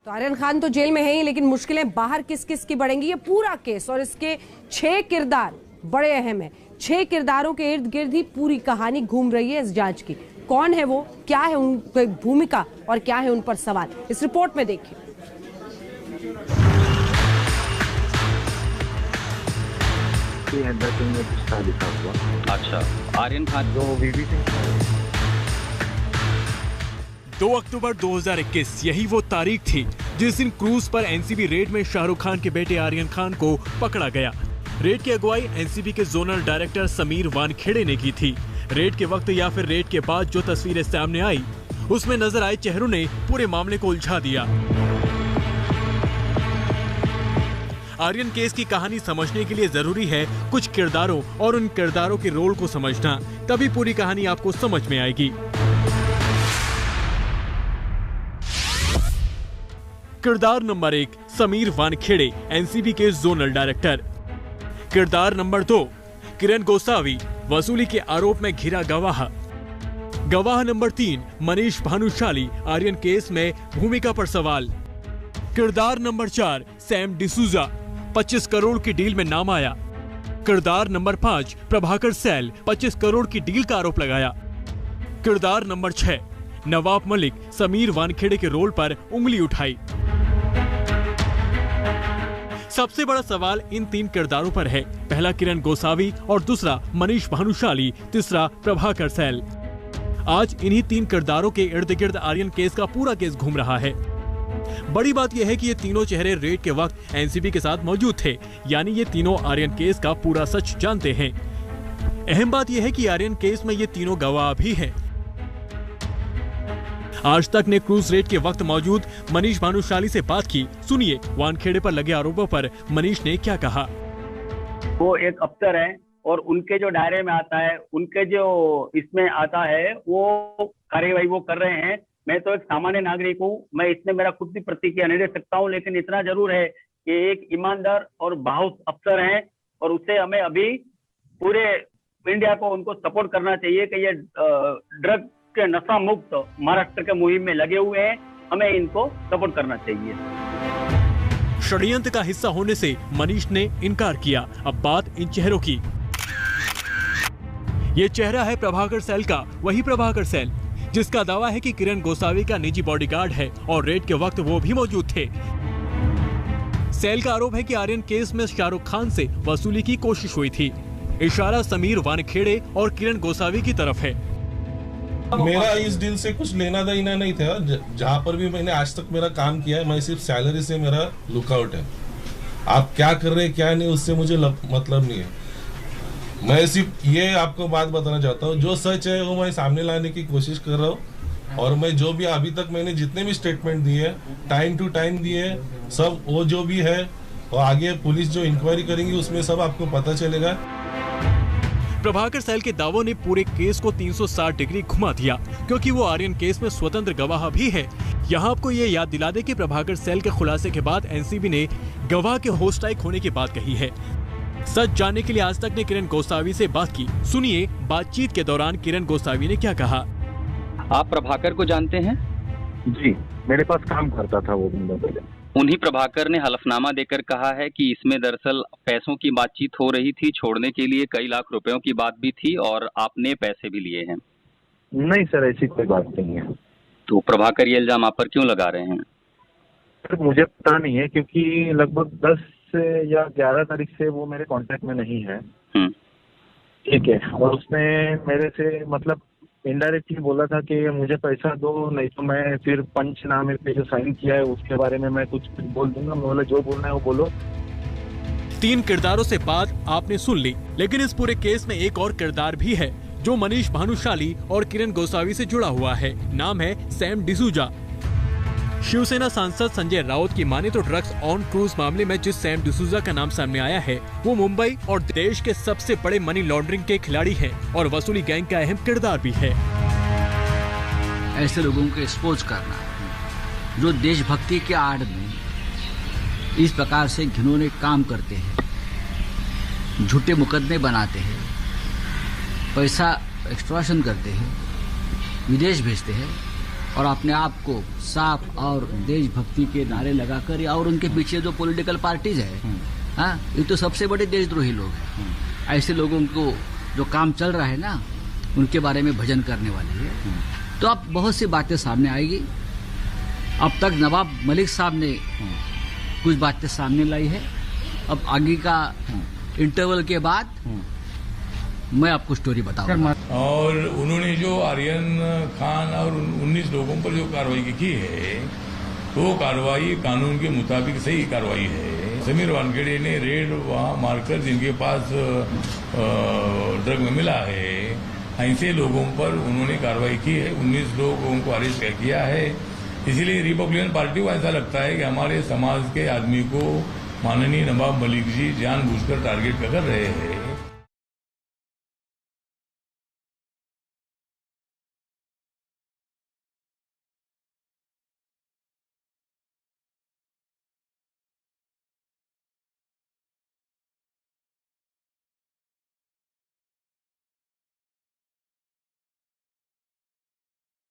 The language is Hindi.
तो आर्यन खान तो जेल में है ही, लेकिन मुश्किलें बाहर किस किस की बढ़ेंगी, ये पूरा केस और इसके 6 किरदार बड़े अहम है। 6 किरदारों के इर्द गिर्द ही पूरी कहानी घूम रही है इस जांच की। कौन है वो, क्या है उनकी भूमिका और क्या है उन पर सवाल, इस रिपोर्ट में देखिए। अच्छा, आर्यन खान 2 अक्टूबर 2021 यही वो तारीख थी जिस दिन क्रूज पर एनसीबी रेड में शाहरुख खान के बेटे आर्यन खान को पकड़ा गया। रेड की अगुवाई एनसीबी के जोनल डायरेक्टर समीर वानखेड़े ने की थी। रेड के वक्त या फिर रेड के बाद जो तस्वीरें सामने आई, उसमें नजर आए चेहरों ने पूरे मामले को उलझा दिया। आर्यन केस की कहानी समझने के लिए जरूरी है कुछ किरदारों और उन किरदारों के रोल को समझना, तभी पूरी कहानी आपको समझ में आएगी। किरदार नंबर 1, समीर वानखेड़े, एनसीबी के जोनल डायरेक्टर। किरदार नंबर 2, किरण गोसावी, वसूली के आरोप में घिरा गवाह। गवाह नंबर 3, मनीष भानुशाली, आर्यन केस में भूमिका पर सवाल। किरदार नंबर 4, सैम डिसूजा, 25 करोड़ की डील में नाम आया। किरदार नंबर 5, प्रभाकर सैल, 25 करोड़ की डील का आरोप लगाया। किरदार नंबर 6, नवाब मलिक, समीर वानखेड़े के रोल पर उंगली उठाई। सबसे बड़ा सवाल इन 3 किरदारों पर है। पहला किरण गोसावी और दूसरा मनीष भानुशाली, तीसरा प्रभाकर सैल। आज इन्हीं 3 किरदारों के इर्द गिर्द आर्यन केस का पूरा केस घूम रहा है। बड़ी बात यह है कि ये तीनों चेहरे रेड के वक्त एनसीबी के साथ मौजूद थे, यानी ये तीनों आर्यन केस का पूरा सच जानते हैं। अहम बात यह है कि आर्यन केस में ये तीनों गवाह भी हैं। आज तक ने क्रूज रेड के वक्त मौजूद मनीष भानुशाली से बात की। सुनिए वानखेड़े पर लगे आरोपों पर मनीष ने क्या कहा। वो एक अफसर है और उनके जो दायरे में आता है, उनके जो इसमें आता है, वो कार्यवाही वो कर रहे हैं। मैं तो एक सामान्य नागरिक हूँ, मैं इसमें मेरा खुद भी प्रतिक्रिया नहीं दे सकता हूँ, लेकिन इतना जरूर है कि एक ईमानदार और बाहुस अफसर हैं और उसे हमें अभी पूरे इंडिया को उनको सपोर्ट करना चाहिए कि ये ड्रग के नशा मुक्त महाराष्ट्र के मुहिम में लगे हुए हैं, हमें इनको सपोर्ट करना चाहिए। षड्यंत्र का हिस्सा होने से मनीष ने इनकार किया। अब बात इन चेहरों की। ये चेहरा है प्रभाकर सैल का, वही प्रभाकर सैल जिसका दावा है कि किरण गोसावी का निजी बॉडीगार्ड है और रेड के वक्त वो भी मौजूद थे। सैल का आरोप है कि आर्यन केस में शाहरुख खान से वसूली की कोशिश हुई थी। इशारा समीर वानखेड़े और किरण गोसावी की तरफ है। मेरा इस डील से कुछ लेना देना नहीं था। जहाँ पर भी मैंने आज तक मेरा काम किया है, मैं सिर्फ सैलरी से मेरा लुकआउट है। आप क्या कर रहे हैं क्या नहीं, उससे मुझे मतलब नहीं है। मैं सिर्फ ये आपको बात बताना चाहता हूँ, जो सच है वो मैं सामने लाने की कोशिश कर रहा हूँ। और मैं जो भी अभी तक मैंने जितने भी स्टेटमेंट दिए, टाइम टू टाइम दिए, सब वो जो भी है, और आगे पुलिस जो इंक्वायरी करेंगी उसमें सब आपको पता चलेगा। प्रभाकर सैल के दावों ने पूरे केस को 360 डिग्री घुमा दिया, क्योंकि वो आर्यन केस में स्वतंत्र गवाह भी है। यहाँ आपको ये याद दिला दे कि प्रभाकर सैल के खुलासे के बाद एनसीबी ने गवाह के होस्ट लायक होने की बात कही है। सच जानने के लिए आज तक ने किरण गोसावी से बात की। सुनिए बातचीत के दौरान किरण गोसावी ने क्या कहा। आप प्रभाकर को जानते हैं? जी, मेरे पास काम करता था वो बंदा पहले। उन्हीं प्रभाकर ने हलफनामा देकर कहा है कि इसमें दरअसल पैसों की बातचीत हो रही थी, छोड़ने के लिए कई लाख रुपयों की बात भी थी और आपने पैसे भी लिए हैं। नहीं सर, ऐसी कोई बात नहीं है। तो प्रभाकर ये इल्जाम आप पर क्यों लगा रहे हैं? सर मुझे पता नहीं है, क्योंकि लगभग 10 या 11 तारीख से वो मेरे कांटेक्ट में नहीं है। ठीक है, और उसने मेरे से मतलब इनडायरेक्टली बोला था कि मुझे पैसा दो, नहीं तो मैं फिर पंचनामे पे जो साइन किया है उसके बारे में मैं कुछ बोल दूंगा। मैं बोला जो बोलना है वो बोलो। 3 किरदारों से बात आपने सुन ली, लेकिन इस पूरे केस में एक और किरदार भी है जो मनीष भानुशाली और किरण गोसावी से जुड़ा हुआ है। नाम है सैम डिसूजा। शिवसेना सांसद संजय राउत की माने तो ड्रग्स ऑन क्रूज मामले में जिस सैम डिसूजा का नाम सामने आया है, वो मुंबई और देश के सबसे बड़े मनी लॉन्ड्रिंग के खिलाड़ी हैं और वसूली गैंग का अहम किरदार भी है। ऐसे लोगों को एक्सपोज करना जो देशभक्ति के आड़ में इस प्रकार से घिनौने काम करते हैं, झूठे मुकदमे बनाते हैं, पैसा एक्सट्रॉशन करते हैं, विदेश भेजते हैं और अपने आप को साफ और देशभक्ति के नारे लगाकर और उनके पीछे जो पॉलिटिकल पार्टीज है, हाँ, ये तो सबसे बड़े देशद्रोही लोग हैं। ऐसे लोगों को जो काम चल रहा है ना, उनके बारे में भजन करने वाले है। तो अब बहुत सी बातें सामने आएगी। अब तक नवाब मलिक साहब ने कुछ बातें सामने लाई है। अब आगे का इंटरवल के बाद मैं आपको स्टोरी बताऊंगा। और उन्होंने जो आर्यन खान और 19 लोगों पर जो कार्रवाई की है, वो कार्रवाई कानून के मुताबिक सही कार्रवाई है। समीर वानखेड़े ने रेड वहां मारकर जिनके पास ड्रग में मिला है, ऐसे लोगों पर उन्होंने कार्रवाई की है। 19 लोगों को अरेस्ट किया है। इसीलिए रिपब्लिकन पार्टी को ऐसा लगता है कि हमारे समाज के आदमी को माननीय नवाब मलिक जी जानबूझकर टारगेट कर रहे हैं।